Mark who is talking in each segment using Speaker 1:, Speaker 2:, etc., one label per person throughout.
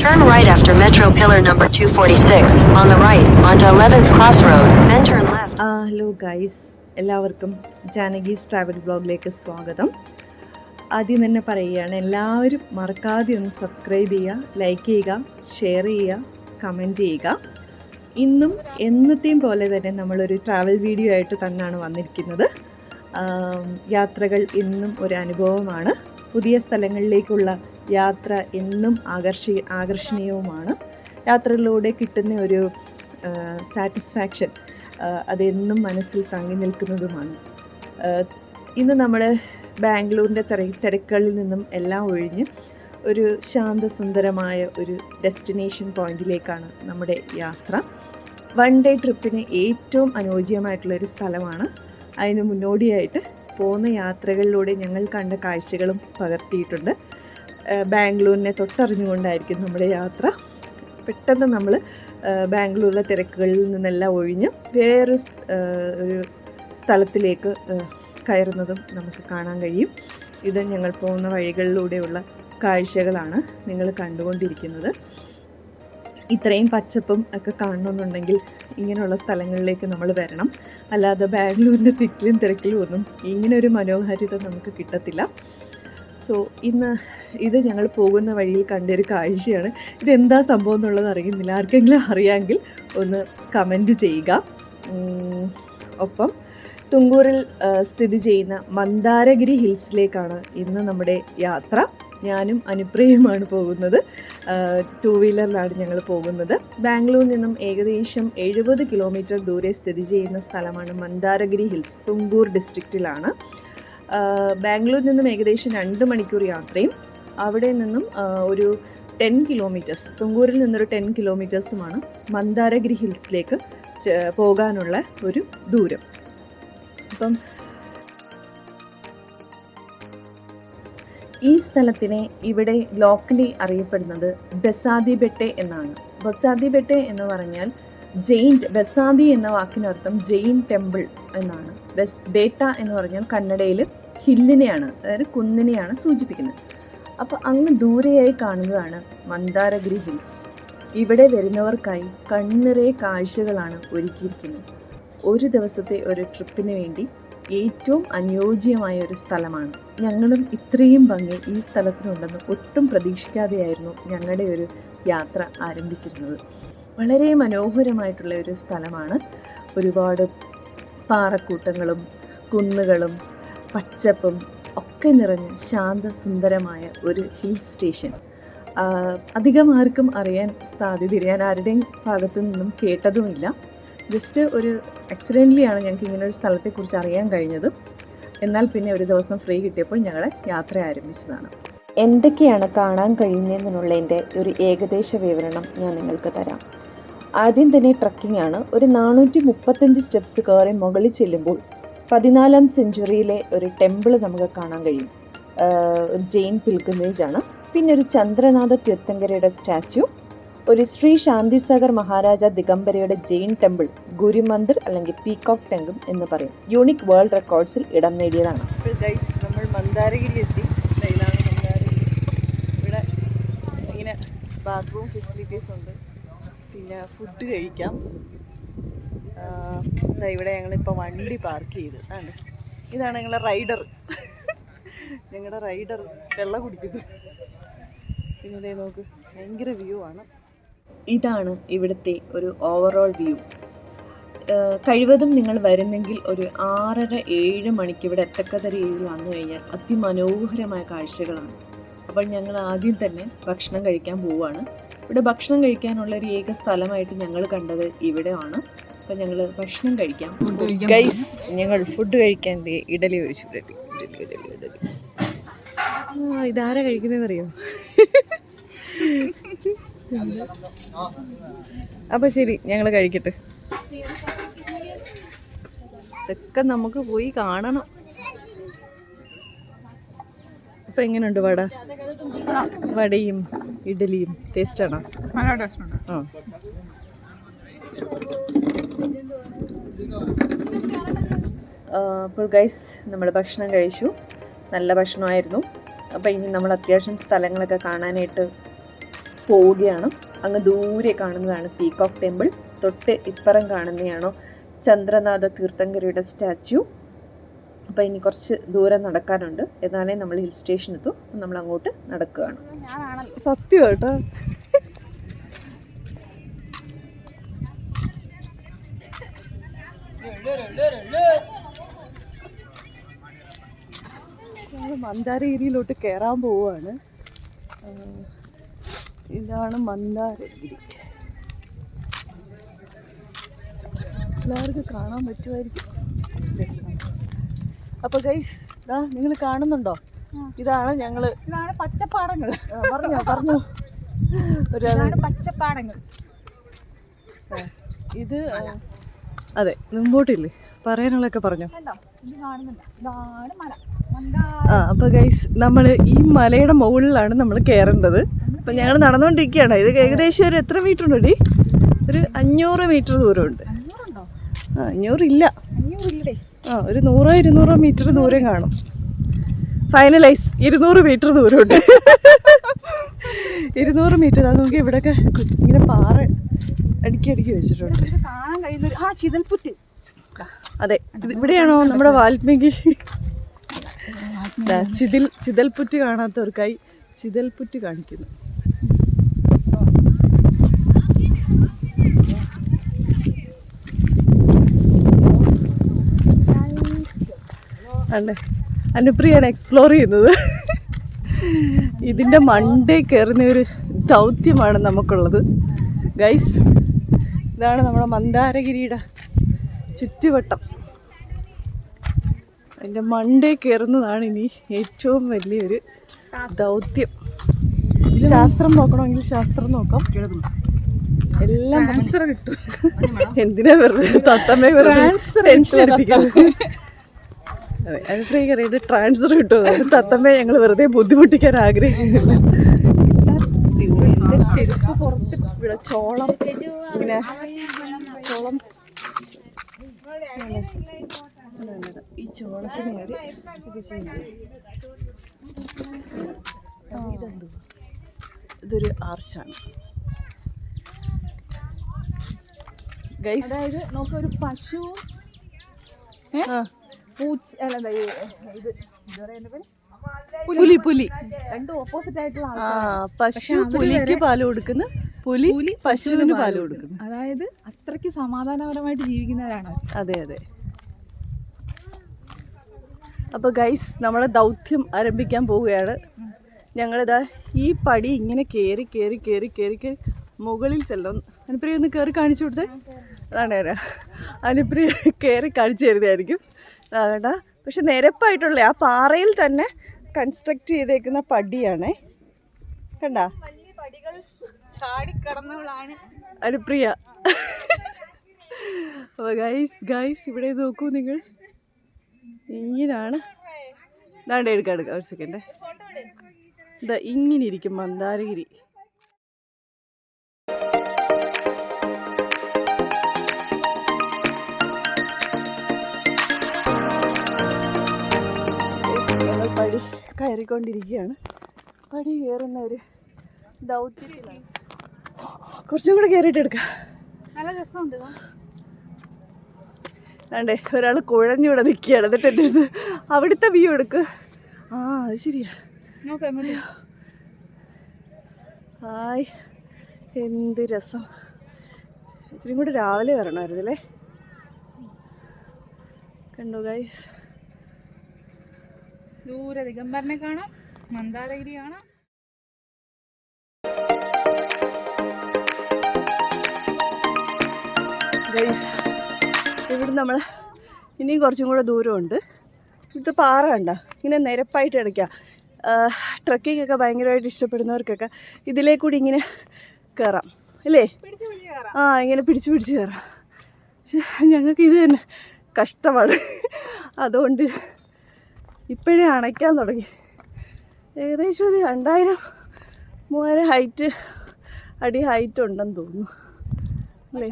Speaker 1: Turn right after Metro Pillar number 246, on the right, onto 11th Cross Road, then turn left.
Speaker 2: Hello guys, എല്ലാവർക്കും ജാനകീസ് travel ബ്ലോഗിലേക്ക് സ്വാഗതം. ആദ്യം തന്നെ പറയുകയാണ്, എല്ലാവരും മറക്കാതെ ഒന്ന് സബ്സ്ക്രൈബ് ചെയ്യുക, ലൈക്ക് ചെയ്യുക, ഷെയർ ചെയ്യുക, കമൻറ്റ് ചെയ്യുക. ഇന്നും എന്നത്തെയും പോലെ തന്നെ നമ്മളൊരു ട്രാവൽ വീഡിയോ ആയിട്ട് തന്നെയാണ് വന്നിരിക്കുന്നത്. യാത്രകൾ എന്നും ഒരു അനുഭവമാണ്. പുതിയ സ്ഥലങ്ങളിലേക്കുള്ള യാത്ര എന്നും ആകർഷണീയവുമാണ്. യാത്രകളിലൂടെ കിട്ടുന്ന ഒരു സാറ്റിസ്ഫാക്ഷൻ അതെന്നും മനസ്സിൽ തങ്ങി നിൽക്കുന്നതുമാണ്. ഇന്ന് നമ്മൾ ബാംഗ്ലൂരിൻ്റെ തിരക്കുകളിൽ നിന്നും എല്ലാം ഒഴിഞ്ഞ് ഒരു ശാന്തസുന്ദരമായ ഒരു ഡെസ്റ്റിനേഷൻ പോയിന്റിലേക്കാണ് നമ്മുടെ യാത്ര. വൺ ഡേ ട്രിപ്പിന് ഏറ്റവും അനുയോജ്യമായിട്ടുള്ളൊരു സ്ഥലമാണ്. അതിന് മുന്നോടിയായിട്ട് പോകുന്ന യാത്രകളിലൂടെ ഞങ്ങൾ കണ്ട കാഴ്ചകളും പകർത്തിയിട്ടുണ്ട്. ബാംഗ്ലൂരിനെ തൊട്ടറിഞ്ഞുകൊണ്ടായിരിക്കും നമ്മുടെ യാത്ര. പെട്ടെന്ന് നമ്മൾ ബാംഗ്ലൂരിലെ തിരക്കുകളിൽ നിന്നെല്ലാം ഒഴിഞ്ഞ് വേറൊരു ഒരു സ്ഥലത്തിലേക്ക് കയറുന്നതും നമുക്ക് കാണാൻ കഴിയും. ഇത് ഞങ്ങൾ പോകുന്ന വഴികളിലൂടെയുള്ള കാഴ്ചകളാണ് നിങ്ങൾ കണ്ടുകൊണ്ടിരിക്കുന്നത്. ഇത്രയും പച്ചപ്പും ഒക്കെ കാണണമെന്നുണ്ടെങ്കിൽ ഇങ്ങനെയുള്ള സ്ഥലങ്ങളിലേക്ക് നമ്മൾ വരണം. അല്ലാതെ ബാംഗ്ലൂരിൻ്റെ തിക്കിലും തിരക്കിലും ഒന്നും ഇങ്ങനൊരു മനോഹാരിത നമുക്ക് കിട്ടത്തില്ല. സോ ഇത് ഞങ്ങൾ പോകുന്ന വഴിയിൽ കണ്ടൊരു കാഴ്ചയാണ്. ഇതെന്താ സംഭവം എന്നുള്ളത് അറിയുന്നില്ല. ആർക്കെങ്കിലും അറിയാമെങ്കിൽ ഒന്ന് കമൻറ്റ് ചെയ്യുക. ഒപ്പം തുങ്കൂറിൽ സ്ഥിതി ചെയ്യുന്ന മന്ദാരഗിരി ഹിൽസിലേക്കാണ് ഇന്ന് നമ്മുടെ യാത്ര. ഞാനും അനുപ്രിയയുമാണ് പോകുന്നത്. 2 വീലറിലാണ് ഞങ്ങൾ പോകുന്നത്. ബാംഗ്ലൂരിൽ നിന്നും ഏകദേശം 70 കിലോമീറ്റർ ദൂരെ സ്ഥിതി ചെയ്യുന്ന സ്ഥലമാണ് മന്ദാരഗിരി ഹിൽസ്. തുങ്കൂർ ഡിസ്ട്രിക്റ്റിലാണ്. ബാംഗ്ലൂരിൽ നിന്നും ഏകദേശം 2 മണിക്കൂർ യാത്രയും അവിടെ നിന്നും ഒരു 10 കിലോമീറ്റേഴ്സ്, തുങ്കൂരിൽ നിന്നൊരു 10 കിലോമീറ്റേഴ്സുമാണ് മന്ദാരഗിരി ഹിൽസിലേക്ക് പോകാനുള്ള ഒരു ദൂരം. അപ്പം ഈ സ്ഥലത്തിനെ ഇവിടെ ലോക്കലി അറിയപ്പെടുന്നത് ബസാദി ബെട്ടെ എന്നാണ്. ബസാദി ബെട്ടെ എന്ന് പറഞ്ഞാൽ ബസാദി എന്ന വാക്കിനർത്ഥം ജെയിൻ ടെമ്പിൾ എന്നാണ്. ബേട്ട എന്ന് പറഞ്ഞാൽ കന്നഡയിൽ ഹില്ലിനെയാണ്, അതായത് കുന്നിനെയാണ് സൂചിപ്പിക്കുന്നത്. അപ്പോൾ അങ്ങ് ദൂരെയായി കാണുന്നതാണ് മന്ദാരഗിരി ഹിൽസ്. ഇവിടെ വരുന്നവർക്കായി കണ്ണിറയെ കാഴ്ചകളാണ് ഒരുക്കിയിരിക്കുന്നത്. ഒരു ദിവസത്തെ ഒരു ട്രിപ്പിന് വേണ്ടി ഏറ്റവും അനുയോജ്യമായ ഒരു സ്ഥലമാണ്. ഞങ്ങളും ഇത്രയും ഭംഗി ഈ സ്ഥലത്തിനുണ്ടെന്ന് ഒട്ടും പ്രതീക്ഷിക്കാതെയായിരുന്നു ഞങ്ങളുടെ ഒരു യാത്ര ആരംഭിച്ചിരുന്നത്. വളരെ മനോഹരമായിട്ടുള്ള ഒരു സ്ഥലമാണ്. ഒരുപാട് പാറക്കൂട്ടങ്ങളും കുന്നുകളും പച്ചപ്പും ഒക്കെ നിറഞ്ഞ ശാന്തസുന്ദരമായ ഒരു ഹിൽ സ്റ്റേഷൻ. അധികം ആർക്കും അറിയാൻ സാധ്യതയില്ല. ഞാൻ ആരുടെയും ഭാഗത്തു നിന്നും കേട്ടതുമില്ല. ജസ്റ്റ് ഒരു ആക്സിഡൻ്റലിയാണ് ഞങ്ങൾക്ക് ഇങ്ങനൊരു സ്ഥലത്തെക്കുറിച്ച് അറിയാൻ കഴിഞ്ഞത്. എന്നാൽ പിന്നെ ഒരു ദിവസം ഫ്രീ കിട്ടിയപ്പോൾ ഞങ്ങളുടെ യാത്ര ആരംഭിച്ചതാണ്. എന്തൊക്കെയാണ് കാണാൻ കഴിയുന്നതെന്നുള്ളതിൻ്റെ ഒരു ഏകദേശ വിവരണം ഞാൻ നിങ്ങൾക്ക് തരാം. ആദ്യം തന്നെ ട്രക്കിംഗ് ആണ്. ഒരു 435 സ്റ്റെപ്സ് കയറി മുകളിൽ ചെല്ലുമ്പോൾ 14ാം സെഞ്ച്വറിയിലെ ഒരു ടെമ്പിൾ നമുക്ക് കാണാൻ കഴിയും. ഒരു ജെയിൻ പിൽഗ്രിമേജ് ആണ്. പിന്നെ ഒരു ചന്ദ്രനാഥ തീർത്ഥങ്കരയുടെ സ്റ്റാച്യു, ഒരു ശ്രീ ശാന്തിസാഗർ മഹാരാജ ദിഗംബരയുടെ ജെയിൻ ടെമ്പിൾ, ഗുരുമന്ദിർ അല്ലെങ്കിൽ പീകോക്ക് ടെമ്പിൾ എന്ന് പറയും. യൂണിക് വേൾഡ് റെക്കോർഡ്സിൽ ഇടം നേടിയതാണ്. നമ്മൾ മന്ദാരഗിരിയിലെത്തി. ഇതാണ് മന്ദാരഗിരി. ഇവിടെ ഇങ്ങനെ ബാത്റൂം ഫെസിലിറ്റീസ് ഉണ്ട്. പിന്നെ ഫുഡ് കഴിക്കാം. ഇവിടെ ഞങ്ങളിപ്പോൾ വണ്ടി പാർക്ക് ചെയ്ത് ആണ്. ഇതാണ് ഞങ്ങളുടെ റൈഡർ വെള്ളം കുടിക്കുന്നത്. പിന്നെ ഇതേ നോക്ക്, ഭയങ്കര വ്യൂ ആണ്. ഇതാണ് ഇവിടുത്തെ ഒരു ഓവറോൾ വ്യൂ. കഴിവതും നിങ്ങൾ വരുന്നെങ്കിൽ ഒരു 6:30-7 മണിക്ക് ഇവിടെ എത്തക്കത്ത രീതിയിൽ വന്നു കഴിഞ്ഞാൽ അതിമനോഹരമായ കാഴ്ചകളാണ്. അപ്പോൾ ഞങ്ങൾ ആദ്യം തന്നെ ഭക്ഷണം കഴിക്കാൻ പോവുകയാണ്. ഇവിടെ ഭക്ഷണം കഴിക്കാനുള്ള ഒരു ഏക സ്ഥലമായിട്ട് ഞങ്ങൾ കണ്ടത് ഇവിടെയാണ്. അപ്പോൾ ഞങ്ങൾ ഭക്ഷണം കഴിക്കാം. ഗൈസ്, ഞങ്ങൾ ഫുഡ് കഴിക്കാൻ ഇഡലി ഒഴിച്ചു. ഇഡലി ഇതാരാ കഴിക്കുന്നതെന്നറിയോ? അപ്പോൾ ശരി, ഞങ്ങൾ കഴിക്കട്ടെ. ഇതൊക്കെ നമുക്ക് പോയി കാണണം. അപ്പോൾ എങ്ങനെയുണ്ട് വടയും ഇഡലിയും? ടേസ്റ്റാണോ? ആ. അപ്പോൾ ഗൈസ്, നമ്മൾ ഭക്ഷണം കഴിച്ചു. നല്ല ഭക്ഷണമായിരുന്നു. അപ്പോൾ ഇനി നമ്മൾ അത്യാവശ്യം സ്ഥലങ്ങളൊക്കെ കാണാനായിട്ട് പോവുകയാണ്. അങ്ങ് ദൂരെ കാണുന്നതാണ് പീകോക്ക് ടെമ്പിൾ. തൊട്ട് ഇപ്പുറം കാണുന്നതാണോ ചന്ദ്രനാഥ തീർത്ഥങ്കരയുടെ സ്റ്റാച്യു. അപ്പോൾ ഇനി കുറച്ച് ദൂരം നടക്കാനുണ്ട്, എന്നാലേ നമ്മൾ ഹിൽ സ്റ്റേഷൻ എത്തും. നമ്മൾ അങ്ങോട്ട് നടക്കുകയാണ്. സത്യം കേട്ടോ. ഞങ്ങൾ മന്ദാരഗിരിയിലോട്ട് കയറാൻ പോവുകയാണ്. ഇതാണ് മന്ദാരഗിരി. എല്ലാവർക്കും കാണാൻ പറ്റുമായിരിക്കും. അപ്പോൾ ഗൈസ് ഇതാ നിങ്ങൾ കാണുന്നുണ്ടോ? ഇതാണ് ഞങ്ങൾ.
Speaker 3: ഇതാണ് പച്ചപ്പാടങ്ങൾ.
Speaker 2: പറഞ്ഞു
Speaker 3: പച്ചപ്പാടങ്ങൾ.
Speaker 2: ഇത് അതെ, മുമ്പോട്ടില്ലേ പറയാനുള്ളതൊക്കെ പറഞ്ഞോ. അപ്പോൾ ഗൈസ് നമ്മൾ ഈ മലയുടെ മുകളിലാണ് നമ്മൾ കയറേണ്ടത്. അപ്പം ഞങ്ങൾ നടന്നുകൊണ്ടിരിക്കുകയാണ്. ഇത് ഏകദേശം ഒരു എത്ര മീറ്റർ ഉണ്ട്? ഒരു 500 മീറ്റർ ദൂരമുണ്ട്. 500 ഇല്ല, ഒരു 100-200 മീറ്റർ ദൂരം കാണും. ഫൈനലൈസ് 200 മീറ്റർ ദൂരമുണ്ട്. 200 മീറ്റർ. അത് നോക്കി ഇവിടെയൊക്കെ ഇങ്ങനെ പാറ അടുക്കി വെച്ചിട്ടുണ്ട്.
Speaker 3: കാണാൻ കഴിയുന്ന ചിതൽപുറ്റ്.
Speaker 2: അതെ, ഇവിടെയാണോ നമ്മുടെ വാൽമീകി? ചിതൽപുറ്റ് കാണാത്തവർക്കായി ചിതൽപുറ്റ് കാണിക്കുന്നു. അല്ലേ, അനുപ്രിയാണ് എക്സ്പ്ലോർ ചെയ്യുന്നത്. ഇതിൻ്റെ മണ്ടേ കയറുന്ന ഒരു ദൗത്യമാണ് നമുക്കുള്ളത് ഗൈസ്. ഇതാണ് നമ്മുടെ മന്ദാരഗിരിയുടെ ചുറ്റുവട്ടം. അതിൻ്റെ മണ്ടേ കയറുന്നതാണ് ഇനി ഏറ്റവും വലിയൊരു ദൗത്യം. ശാസ്ത്രം നോക്കണമെങ്കിൽ ശാസ്ത്രം നോക്കാം. എല്ലാം
Speaker 3: ആൻസർ കിട്ടും.
Speaker 2: എന്തിനാ വെറുതെ തത്തമ്മ ടെൻഷൻ അടിപ്പിക്കുന്നത്? അതെ, അനുപ്രിയ ഇത് ട്രാൻസ്ഫർ കിട്ടും. തത്തമ്മയെ ഞങ്ങൾ വെറുതെ ബുദ്ധിമുട്ടിക്കാൻ ആഗ്രഹിക്കുന്നില്ല.
Speaker 3: ചെരുപ്പ് പുറത്ത്.
Speaker 2: ഇവിടെ ചോളം, പിന്നെ ചോളം, ഈ ചോളത്തിന് ഒരു ഇത് ചെയ്യുന്നത്. ഇതൊരു ആർച്ചാണ് ഗൈസ്.
Speaker 3: അതായത് നമുക്ക് ഒരു പശുവും
Speaker 2: പുലി
Speaker 3: രണ്ടും ഓപ്പോസിറ്റ് ആയിട്ടുള്ള
Speaker 2: പശു പുലിക്ക് പാല് കൊടുക്കുന്നു, പുലി പശുവിന് പാല് കൊടുക്കുന്നു.
Speaker 3: അതായത് അത്രയ്ക്ക് സമാധാനപരമായിട്ട് ജീവിക്കുന്നവരാണ്.
Speaker 2: അതെ അതെ. അപ്പോൾ ഗൈസ് നമ്മുടെ ദൗത്യം ആരംഭിക്കാൻ പോവുകയാണ്. ഞങ്ങളിതാ ഈ പടി ഇങ്ങനെ കയറി മുകളിൽ ചെല്ലും. അനുപ്രിയ ഒന്ന് കയറി കാണിച്ചു കൊടുത്തേ. അതാണ് അനുപ്രിയ കയറി കാണിച്ചു തരുന്നതായിരിക്കും. വേണ്ട, പക്ഷെ നിരപ്പായിട്ടുള്ള ആ പാറയിൽ തന്നെ കൺസ്ട്രക്ട് ചെയ്തേക്കുന്ന പടിയാണേ. കണ്ട അനുപ്രിയ. അപ്പോൾ ഗൈസ് ഇവിടെ നോക്കൂ നിങ്ങൾ. ഇങ്ങനാണ്. ദാണ്ട് എടുക്കാം ഒരു സെക്കൻഡ്. ഇതാ ഇങ്ങനെ ഇരിക്കും മന്ദാരഗിരി. ഞങ്ങൾ പടി കയറിക്കൊണ്ടിരിക്കുകയാണ്. പടി കയറുന്ന ഒരു ദൗത്യത്തിലാണ്. കുറച്ചും കൂടെ കയറിയിട്ട് എടുക്കാം.
Speaker 3: നല്ല രസമുണ്ട്.
Speaker 2: അതെ, ഒരാൾ കുഴഞ്ഞിവിടെ നിൽക്കുകയാണ്. എന്നിട്ട് എൻ്റെ അടുത്ത് അവിടുത്തെ വ്യൂ എടുക്ക്. അത് ശരിയാ. ഹായ്, എന്ത് രസം. ഇച്ചിരി കൂടെ രാവിലെ വരണമായിരുന്നല്ലേ. കണ്ടോ ഗൈസ്,
Speaker 3: ദൂരെ ദിഗംബരനെ കാണാം, മന്ദാരഗിരി കാണാം.
Speaker 2: ഗൈസ് ഇവിടെ നമ്മൾ ഇനിയും കുറച്ചും കൂടെ ദൂരമുണ്ട്. ഇവിടുത്തെ പാറ കണ്ട ഇങ്ങനെ നിരപ്പായിട്ട് കിടക്കുക. ട്രക്കിംഗ് ഒക്കെ ഭയങ്കരമായിട്ട് ഇഷ്ടപ്പെടുന്നവർക്കൊക്കെ ഇതിലേക്കൂടി ഇങ്ങനെ കയറാം അല്ലേ? ഇങ്ങനെ പിടിച്ച് കയറാം. പക്ഷെ ഞങ്ങൾക്ക് ഇത് തന്നെ കഷ്ടമാണ്. അതുകൊണ്ട് ഇപ്പോഴേ അണയ്ക്കാൻ തുടങ്ങി. ഏകദേശം ഒരു 2000-3000 അടി ഹൈറ്റ് ഉണ്ടെന്ന് തോന്നുന്നു അല്ലേ?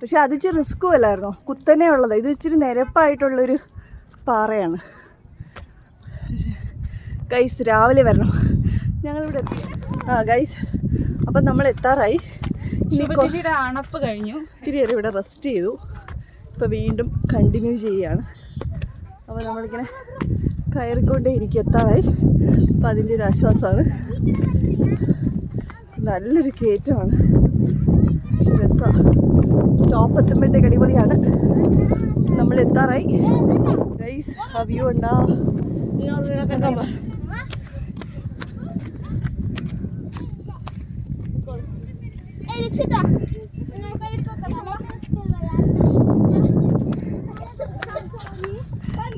Speaker 2: പക്ഷെ അത് ഇച്ചിരി റിസ്ക്കും അല്ലായിരുന്നോ? കുത്തനെ ഉള്ളത്. ഇത് ഇച്ചിരി നിരപ്പായിട്ടുള്ളൊരു പാറയാണ്. ഗൈസ് രാവിലെ വരണം, ഞങ്ങളിവിടെ എത്തി. ഗൈസ് അപ്പം നമ്മൾ എത്താറായി.
Speaker 3: ശുഭചേച്ചിയുടെ അണപ്പ് കഴിഞ്ഞു.
Speaker 2: ഇത്തിരി നേരം ഇവിടെ റെസ്റ്റ് ചെയ്തു. ഇപ്പോൾ വീണ്ടും കണ്ടിന്യൂ ചെയ്യുകയാണ്. അപ്പോൾ നമ്മളിങ്ങനെ കയറിക്കൊണ്ടേ എനിക്ക് എത്താറായി. അപ്പോൾ അതിൻ്റെ ഒരു ആശ്വാസമാണ്. നല്ലൊരു കയറ്റമാണ്, പക്ഷെ രസമാണ്. ടോപ്പ് എത്തുമ്പോഴത്തേക്ക് അടിപൊളിയാണ്. നമ്മൾ എത്താറായി ഗൈസ്. ആ വ്യൂ ഉണ്ടാ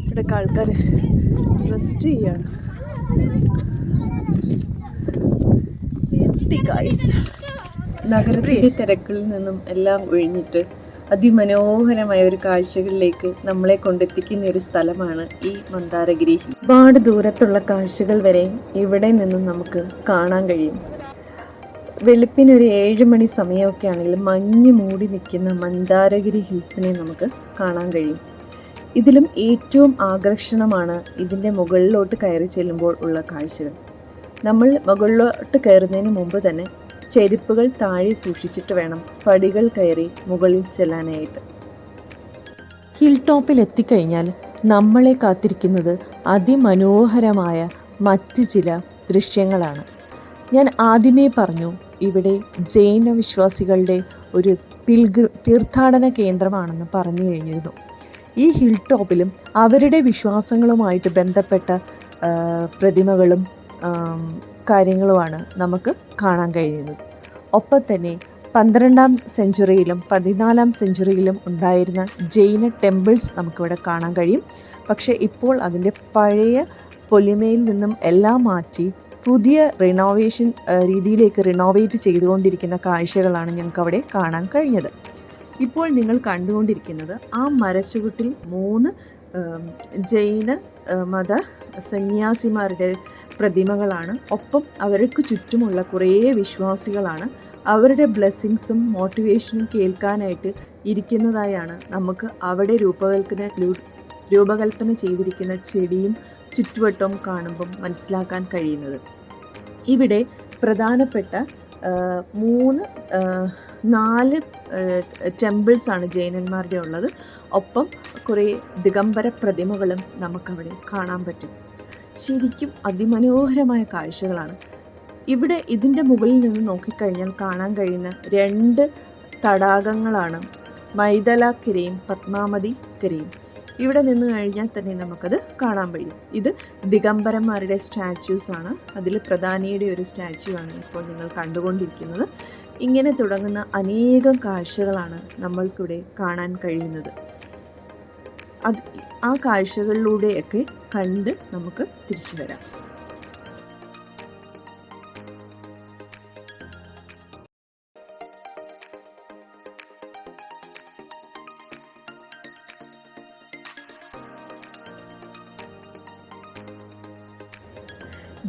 Speaker 2: ഇവിടെയൊക്കെ ആൾക്കാർ റെസ്റ്റ് ചെയ്യാണ്. എത്തി ഗൈസ്. നഗരത്തിലെ തിരക്കിൽ നിന്നും എല്ലാം ഒഴിഞ്ഞിട്ട് അതിമനോഹരമായ ഒരു കാഴ്ചകളിലേക്ക് നമ്മളെ കൊണ്ടെത്തിക്കുന്ന ഒരു സ്ഥലമാണ് ഈ മന്ദാരഗിരി. ഒരുപാട് ദൂരത്തുള്ള കാഴ്ചകൾ വരെ ഇവിടെ നിന്നും നമുക്ക് കാണാൻ കഴിയും. വെളുപ്പിനൊരു 7 മണി സമയമൊക്കെ ആണെങ്കിലും മഞ്ഞ് മൂടി നിൽക്കുന്ന മന്ദാരഗിരി ഹിൽസിനെ നമുക്ക് കാണാൻ കഴിയും. ഇതിലും ഏറ്റവും ആകർഷണമാണ് ഇതിൻ്റെ മുകളിലോട്ട് കയറി ചെല്ലുമ്പോൾ ഉള്ള കാഴ്ചകൾ. നമ്മൾ മുകളിലോട്ട് കയറുന്നതിന് മുമ്പ് തന്നെ ചെരുപ്പുകൾ താഴെ സൂക്ഷിച്ചിട്ട് വേണം പടികൾ കയറി മുകളിൽ ചെല്ലാനായിട്ട്. ഹിൽ ടോപ്പിൽ എത്തിക്കഴിഞ്ഞാൽ നമ്മളെ കാത്തിരിക്കുന്നത് അതിമനോഹരമായ മറ്റ് ചില ദൃശ്യങ്ങളാണ്. ഞാൻ ആദ്യമേ പറഞ്ഞു, ഇവിടെ ജൈന വിശ്വാസികളുടെ ഒരു തീർത്ഥാടന കേന്ദ്രമാണെന്ന് പറഞ്ഞു കഴിഞ്ഞിരുന്നു. ഈ ഹിൽ ടോപ്പിലും അവരുടെ വിശ്വാസങ്ങളുമായിട്ട് ബന്ധപ്പെട്ട പ്രതിമകളും കാര്യങ്ങളുമാണ് നമുക്ക് കാണാൻ കഴിയുന്നത്. ഒപ്പം തന്നെ 12ാം സെഞ്ച്വറിയിലും 14ാം സെഞ്ച്വറിയിലും ഉണ്ടായിരുന്ന ജൈന ടെമ്പിൾസ് നമുക്കിവിടെ കാണാൻ കഴിയും. പക്ഷേ ഇപ്പോൾ അതിൻ്റെ പഴയ പൊലിമയിൽ നിന്നും എല്ലാം മാറ്റി പുതിയ റിനോവേഷൻ രീതിയിലേക്ക് റിനോവേറ്റ് ചെയ്തുകൊണ്ടിരിക്കുന്ന കാഴ്ചകളാണ് ഞങ്ങൾക്ക് അവിടെ കാണാൻ കഴിഞ്ഞത്. ഇപ്പോൾ നിങ്ങൾ കണ്ടുകൊണ്ടിരിക്കുന്നത് ആ മരച്ചുവട്ടിൽ 3 ജൈന മത സന്യാസിമാരുടെ പ്രതിമകളാണ്. ഒപ്പം അവർക്ക് ചുറ്റുമുള്ള കുറേ വിശ്വാസികളാണ്. അവരുടെ ബ്ലെസ്സിങ്സും മോട്ടിവേഷനും കേൾക്കാനായിട്ട് ഇരിക്കുന്നതായാണ് നമുക്ക് അവിടെ രൂപകൽപ്പന ചെയ്തിരിക്കുന്ന ചെടിയും ചുറ്റുവട്ടവും കാണുമ്പം മനസ്സിലാക്കാൻ കഴിയുന്നത്. ഇവിടെ പ്രധാനപ്പെട്ട 4 ടെമ്പിൾസാണ് ജൈനന്മാരുടെ ഉള്ളത്. ഒപ്പം കുറേ ദിഗംബര പ്രതിമകളും നമുക്കവിടെ കാണാൻ പറ്റും. ശരിക്കും അതിമനോഹരമായ കാഴ്ചകളാണ്. ഇവിടെ ഇതിൻ്റെ മുകളിൽ നിന്ന് നോക്കിക്കഴിഞ്ഞാൽ കാണാൻ കഴിയുന്ന 2 തടാകങ്ങളാണ്, മൈതലക്കരയും പത്മാവതി കരയും. ഇവിടെ നിന്ന് കഴിഞ്ഞാൽ തന്നെ നമുക്കത് കാണാൻ കഴിയും. ഇത് ദിഗംബരന്മാരുടെ സ്റ്റാച്യൂസാണ്. അതിൽ പ്രധാനിയുടെ ഒരു സ്റ്റാച്യു ആണ് ഇപ്പോൾ നിങ്ങൾ കണ്ടുകൊണ്ടിരിക്കുന്നത്. ഇങ്ങനെ തുടങ്ങുന്ന അനേകം കാഴ്ചകളാണ് നമ്മൾക്കിവിടെ കാണാൻ കഴിയുന്നത്. ആ കാഴ്ചകളിലൂടെയൊക്കെ കണ്ട് നമുക്ക് തിരിച്ചു വരാം.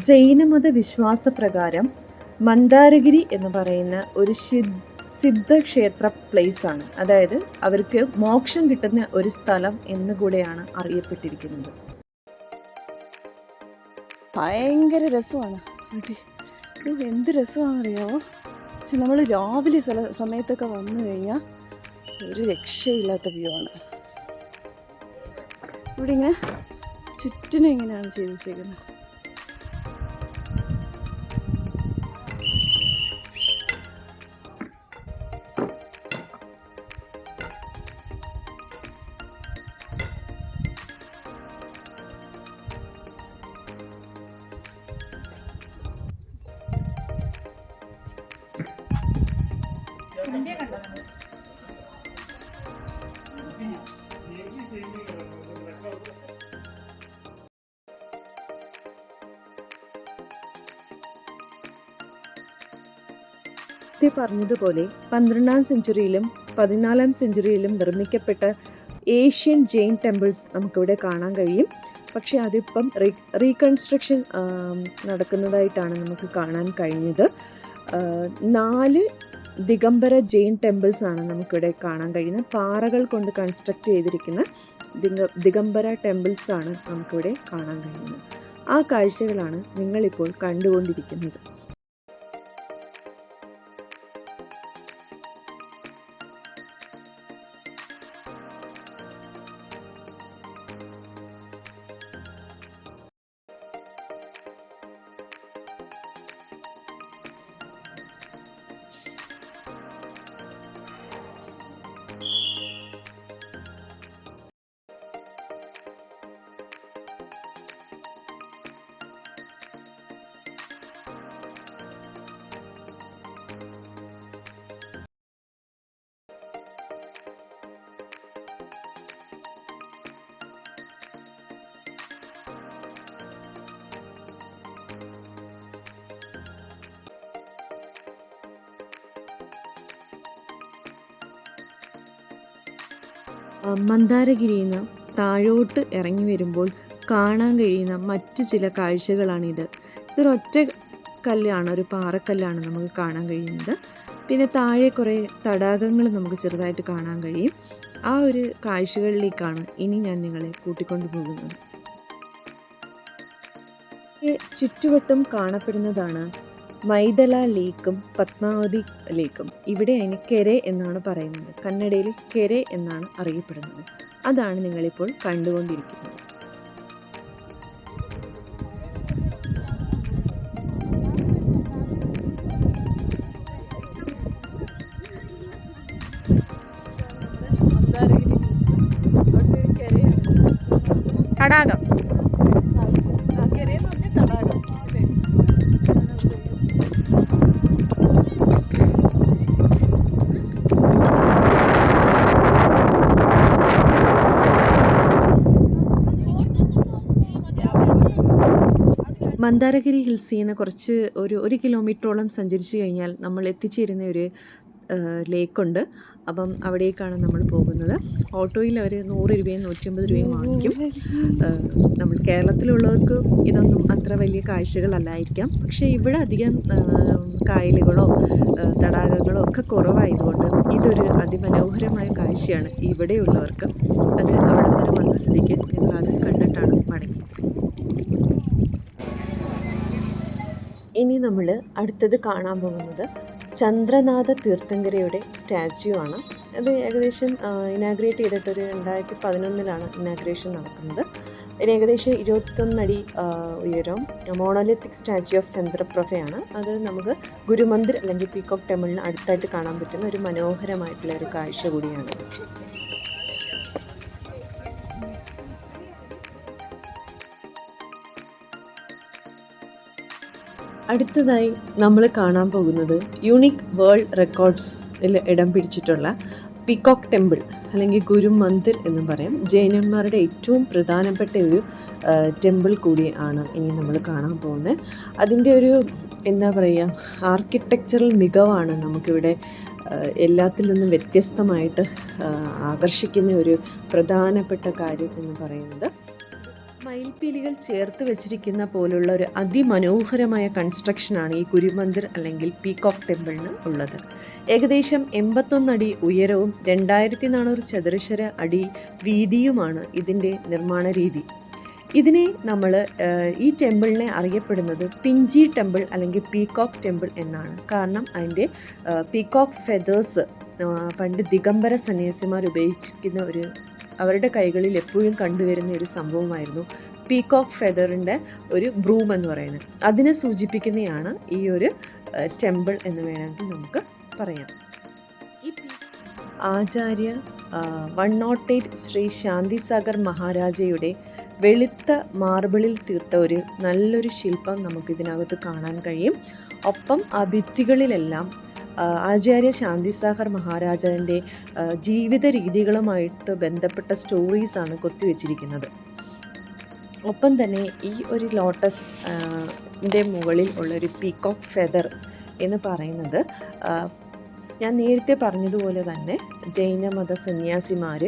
Speaker 2: ജൈനമത വിശ്വാസപ്രകാരം മന്ദാരഗിരി എന്ന് പറയുന്ന ഒരു സിദ്ധക്ഷേത്ര പ്ലേസാണ്. അതായത് അവർക്ക് മോക്ഷം കിട്ടുന്ന ഒരു സ്ഥലം എന്നുകൂടെയാണ് അറിയപ്പെട്ടിരിക്കുന്നത്. ഭയങ്കര രസമാണ്. എന്ത് രസമാണെന്നറിയാമോ? പക്ഷെ നമ്മൾ രാവിലെ സമയത്തൊക്കെ വന്നു കഴിഞ്ഞാൽ ഒരു രക്ഷയില്ലാത്ത വ്യൂ ആണ്. ഇവിടെ ഇങ്ങനെ ചുറ്റിനും ഇങ്ങനെയാണ് ചെയ്ത് വെച്ചേക്കുന്നത്. പറഞ്ഞതുപോലെ 12ാം സെഞ്ച്വറിയിലും 14ാം സെഞ്ച്വറിയിലും നിർമ്മിക്കപ്പെട്ട ഏഷ്യൻ ജെയിൻ ടെമ്പിൾസ് നമുക്കിവിടെ കാണാൻ കഴിയും. പക്ഷേ അതിപ്പം റീകൺസ്ട്രക്ഷൻ നടക്കുന്നതായിട്ടാണ് നമുക്ക് കാണാൻ കഴിഞ്ഞത്. 4 ദിഗംബര ജെയിൻ ടെമ്പിൾസ് ആണ് നമുക്കിവിടെ കാണാൻ കഴിയുന്നത്. പാറകൾ കൊണ്ട് കൺസ്ട്രക്ട് ചെയ്തിരിക്കുന്ന ദിഗംബര ടെമ്പിൾസ് ആണ് നമുക്കിവിടെ കാണാൻ കഴിയുന്നത്. ആ കാഴ്ചകളാണ് നിങ്ങളിപ്പോൾ കണ്ടുകൊണ്ടിരിക്കുന്നത്. മന്ദാരഗിരിയിൽ നിന്ന് താഴോട്ട് ഇറങ്ങി വരുമ്പോൾ കാണാൻ കഴിയുന്ന മറ്റു ചില കാഴ്ചകളാണിത്. ഇതൊരൊറ്റ കല്ലാണ്, ഒരു പാറക്കല്ലാണ് നമുക്ക് കാണാൻ കഴിയുന്നത്. പിന്നെ താഴെ കുറേ തടാകങ്ങൾ നമുക്ക് ചെറുതായിട്ട് കാണാൻ കഴിയും. ആ ഒരു കാഴ്ചകളിലേക്കാണ് ഇനി ഞാൻ നിങ്ങളെ കൂട്ടിക്കൊണ്ടു പോകുന്നത്. ചുറ്റുവട്ടം കാണപ്പെടുന്നതാണ് മൈദല ലേക്കും പത്മാവതി ലേക്കും. ഇവിടെ അതിന് കെരെ എന്നാണ് പറയുന്നത്. കന്നഡയിൽ കെരെ എന്നാണ് അറിയപ്പെടുന്നത്. അതാണ് നിങ്ങളിപ്പോൾ കണ്ടുകൊണ്ടിരിക്കുന്നത്.
Speaker 3: തടാകം.
Speaker 2: മന്ദാരഗിരി ഹിൽസിൽ നിന്ന് കുറച്ച് ഒരു കിലോമീറ്ററോളം സഞ്ചരിച്ച് കഴിഞ്ഞാൽ നമ്മൾ എത്തിച്ചേരുന്ന ഒരു ലേക്കുണ്ട്. അപ്പം അവിടേക്കാണ് നമ്മൾ പോകുന്നത്. ഓട്ടോയിൽ അവർ 100 രൂപയും 150 രൂപയും വാങ്ങിക്കും. നമ്മൾ കേരളത്തിലുള്ളവർക്ക് ഇതൊന്നും അത്ര വലിയ കാഴ്ചകളല്ലായിരിക്കാം. പക്ഷേ ഇവിടെ അധികം കായലുകളോ തടാകങ്ങളോ ഒക്കെ കുറവായതുകൊണ്ട് ഇതൊരു അതിമനോഹരമായ കാഴ്ചയാണ് ഇവിടെയുള്ളവർക്ക്. അത് അവിടെ വരെ വന്ന സ്ഥിതിക്ക് ഞങ്ങൾ അത് കണ്ടിട്ടാണ് മടങ്ങിയത്. ഇനി നമ്മൾ അടുത്തത് കാണാൻ പോകുന്നത് ചന്ദ്രനാഥ തീർത്ഥങ്കരയുടെ സ്റ്റാച്യു ആണ്. അത് ഏകദേശം ഇനാഗ്രേറ്റ് ചെയ്തിട്ടൊരു 2011 ഇനാഗ്രേഷൻ നടക്കുന്നത്. ഇതിന് ഏകദേശം 21 അടി ഉയരം മോണോലിത്തിക് സ്റ്റാച്യു ഓഫ് ചന്ദ്രപ്രഭയാണ്. അത് നമുക്ക് ഗുരുമന്ദിർ അല്ലെങ്കിൽ പീകോക്ക് ടെമ്പിളിന് അടുത്തായിട്ട് കാണാൻ പറ്റുന്ന ഒരു മനോഹരമായിട്ടുള്ള ഒരു കാഴ്ച കൂടിയാണ്. അടുത്തതായി നമ്മൾ കാണാൻ പോകുന്നത് യുണീക്ക് വേൾഡ് റെക്കോർഡ്സിൽ ഇടം പിടിച്ചിട്ടുള്ള പീകോക്ക് ടെമ്പിൾ അല്ലെങ്കിൽ ഗുരുമന്ദിർ എന്നും പറയാം. ജൈനന്മാരുടെ ഏറ്റവും പ്രധാനപ്പെട്ട ഒരു ടെമ്പിൾ കൂടി ആണ് ഇനി നമ്മൾ കാണാൻ പോകുന്നത്. അതിൻ്റെ ഒരു എന്താ പറയുക, ആർക്കിടെക്ചറൽ മികവാണ് നമുക്കിവിടെ എല്ലാത്തിൽ നിന്നും വ്യത്യസ്തമായിട്ട് ആകർഷിക്കുന്ന ഒരു പ്രധാനപ്പെട്ട കാര്യം എന്ന് പറയുന്നത്. മയിൽപ്പീലികൾ ചേർത്ത് വെച്ചിരിക്കുന്ന പോലുള്ള ഒരു അതിമനോഹരമായ കൺസ്ട്രക്ഷനാണ് ഈ ഗുരുമന്ദിർ അല്ലെങ്കിൽ പീകോക്ക് ടെമ്പിളിന് ഉള്ളത്. ഏകദേശം 81 അടി ഉയരവും 2400 ചതുരശ്ര അടി വീതിയുമാണ് ഇതിൻ്റെ നിർമ്മാണ രീതി. ഇതിനെ നമ്മൾ ഈ ടെമ്പിളിനെ അറിയപ്പെടുന്നത് പിഞ്ചി ടെമ്പിൾ അല്ലെങ്കിൽ പീകോക്ക് ടെമ്പിൾ എന്നാണ്. കാരണം അതിൻ്റെ പീകോക്ക് ഫെദേഴ്സ് പണ്ട് ദിഗംബര സന്യാസിമാർ ഉപയോഗിക്കുന്ന അവരുടെ കൈകളിൽ എപ്പോഴും കണ്ടുവരുന്ന ഒരു സംഭവമായിരുന്നു പീകോക്ക് ഫെദറിൻ്റെ ഒരു ബ്രൂം എന്ന് പറയുന്നത്. അതിനെ സൂചിപ്പിക്കുന്നതാണ് ഈ ഒരു ടെമ്പിൾ എന്ന് വേണമെങ്കിൽ നമുക്ക് പറയാം. ഈ ആചാര്യ 108 ശ്രീ ശാന്തിസാഗർ മഹാരാജയുടെ വെളുത്ത മാർബിളിൽ തീർത്ത ഒരു നല്ലൊരു ശില്പം നമുക്കിതിനകത്ത് കാണാൻ കഴിയും. ഒപ്പം ആ ഭിത്തികളിലെല്ലാം ആചാര്യ ശാന്തിസാഗർ മഹാരാജാവിൻ്റെ ജീവിത രീതികളുമായിട്ട് ബന്ധപ്പെട്ട സ്റ്റോറീസാണ് കൊത്തിവെച്ചിരിക്കുന്നത്. ഒപ്പം തന്നെ ഈ ഒരു ലോട്ടസിൻ്റെ മുകളിൽ ഉള്ളൊരു പീകോക്ക് ഫെദർ എന്ന് പറയുന്നത് ഞാൻ നേരത്തെ പറഞ്ഞതുപോലെ തന്നെ ജൈനമത സന്യാസിമാർ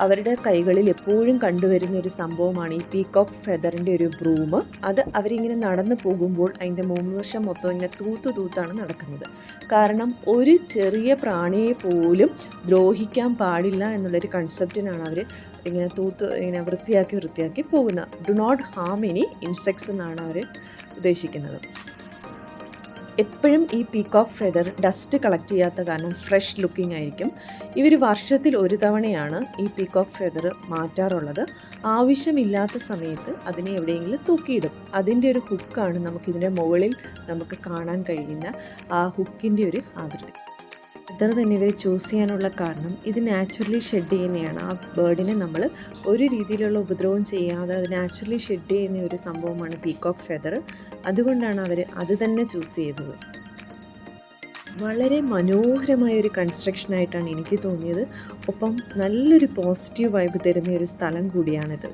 Speaker 2: അവരുടെ കൈകളിൽ എപ്പോഴും കണ്ടുവരുന്ന ഒരു സംഭവമാണ് ഈ പീകോക്ക് ഫെദറിൻ്റെ ഒരു ബ്രൂം. അത് അവരിങ്ങനെ നടന്നു പോകുമ്പോൾ അതിൻ്റെ മുൻവശം മൊത്തം ഇങ്ങനെ തൂത്താണ് നടക്കുന്നത്. കാരണം ഒരു ചെറിയ പ്രാണിയെ പോലും ദ്രോഹിക്കാൻ പാടില്ല എന്നുള്ളൊരു കൺസെപ്റ്റിനാണ് അവർ ഇങ്ങനെ വൃത്തിയാക്കി പോകുന്നത്. Do not harm any insects എന്നാണ് അവർ ഉദ്ദേശിക്കുന്നത്. എപ്പോഴും ഈ പീകോക്ക് ഫെദർ ഡസ്റ്റ് കളക്ട് ചെയ്യാത്ത കാരണം ഫ്രഷ് ലുക്കിംഗ് ആയിരിക്കും. ഇവർ വർഷത്തിൽ ഒരു തവണയാണ് ഈ പീകോക്ക് ഫെദർ മാറ്റാറുള്ളത്. ആവശ്യമില്ലാത്ത സമയത്ത് അതിനെ എവിടെയെങ്കിലും തൂക്കിയിടും. അതിൻ്റെ ഒരു ഹുക്കാണ് നമുക്കിതിൻ്റെ മുകളിൽ നമുക്ക് കാണാൻ കഴിയുന്ന ആ ഹുക്കിൻ്റെ ഒരു ആകൃതി. ഫെദർ തന്നെ ഇവർ ചൂസ് ചെയ്യാനുള്ള കാരണം ഇത് നാച്ചുറലി ഷെഡ് ചെയ്യുന്നതാണ്. ആ ബേർഡിനെ നമ്മൾ ഒരു രീതിയിലുള്ള ഉപദ്രവം ചെയ്യാതെ അത് നാച്ചുറലി ഷെഡ് ചെയ്യുന്ന ഒരു സംഭവമാണ് പീകോക്ക് ഫെദർ. അതുകൊണ്ടാണ് അവർ അത് തന്നെ ചൂസ് ചെയ്തത്. വളരെ മനോഹരമായ ഒരു കൺസ്ട്രക്ഷനായിട്ടാണ് എനിക്ക് തോന്നിയത്. ഒപ്പം നല്ലൊരു പോസിറ്റീവ് വൈബ് തരുന്ന ഒരു സ്ഥലം കൂടിയാണിത്.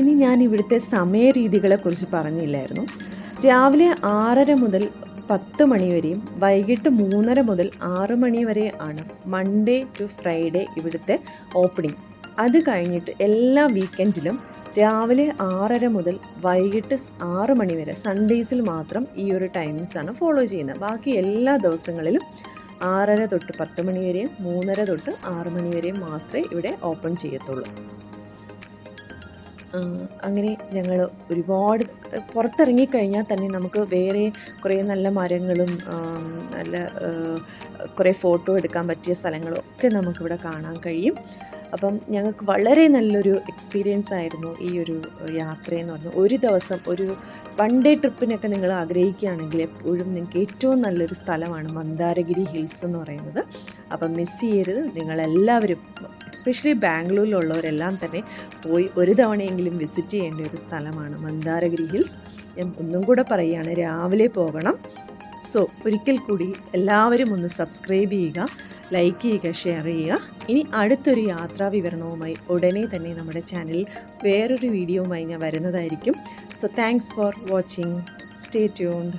Speaker 2: ഇനി ഞാൻ ഇവിടുത്തെ സമയരീതികളെക്കുറിച്ച് പറഞ്ഞില്ലായിരുന്നു. രാവിലെ 6:30 മുതൽ 10 മണി വരെയും വൈകിട്ട് 3:30 മുതൽ 6 മണി വരെ ആണ് മൺഡേ ടു ഫ്രൈഡേ ഇവിടുത്തെ ഓപ്പണിംഗ്. അത് കഴിഞ്ഞിട്ട് എല്ലാ വീക്കെൻഡിലും രാവിലെ 6:30 മുതൽ വൈകിട്ട് 6 മണി വരെ, സൺഡേയ്സിൽ മാത്രം ഈ ഒരു ടൈമിങ്സാണ് ഫോളോ ചെയ്യുന്നത്. ബാക്കി എല്ലാ ദിവസങ്ങളിലും 6:30 തൊട്ട് 10 മണി വരെയും 3:30 തൊട്ട് 6 മണി വരെയും മാത്രമേ ഇവിടെ ഓപ്പൺ ചെയ്യത്തുള്ളൂ. അങ്ങനെ ഞങ്ങൾ ഒരുപാട് പുറത്തിറങ്ങിക്കഴിഞ്ഞാൽ തന്നെ നമുക്ക് വേറെ കുറേ നല്ല മരങ്ങളും നല്ല കുറേ ഫോട്ടോ എടുക്കാൻ പറ്റിയ സ്ഥലങ്ങളും ഒക്കെ നമുക്കിവിടെ കാണാൻ കഴിയും. അപ്പം ഞങ്ങൾക്ക് വളരെ നല്ലൊരു എക്സ്പീരിയൻസ് ആയിരുന്നു ഈ ഒരു യാത്രയെന്ന് പറഞ്ഞു. ഒരു ദിവസം ഒരു 1 ഡേ ട്രിപ്പിനൊക്കെ നിങ്ങൾ ആഗ്രഹിക്കുകയാണെങ്കിൽ എപ്പോഴും നിങ്ങൾക്ക് ഏറ്റവും നല്ലൊരു സ്ഥലമാണ് മന്ദാരഗിരി ഹിൽസ് എന്ന് പറയുന്നത്. അപ്പം മിസ് ചെയ്യരുത്. നിങ്ങളെല്ലാവരും എസ്പെഷ്യലി ബാംഗ്ലൂരിലുള്ളവരെല്ലാം തന്നെ പോയി ഒരു തവണയെങ്കിലും വിസിറ്റ് ചെയ്യേണ്ട ഒരു സ്ഥലമാണ് മന്ദാരഗിരി ഹിൽസ്. ഞാൻ ഒന്നും കൂടെ പറയുകയാണ്, രാവിലെ പോകണം. സോ ഒരിക്കൽ കൂടി എല്ലാവരും ഒന്ന് സബ്സ്ക്രൈബ് ചെയ്യുക, ലൈക്ക് ചെയ്യുക, ഷെയർ ചെയ്യുക. ഇനി അടുത്തൊരു യാത്രാ വിവരണവുമായി ഉടനെ തന്നെ നമ്മുടെ ചാനലിൽ വേറൊരു വീഡിയോവുമായി ഞാൻ വരുന്നതായിരിക്കും. So thanks for watching. Stay tuned.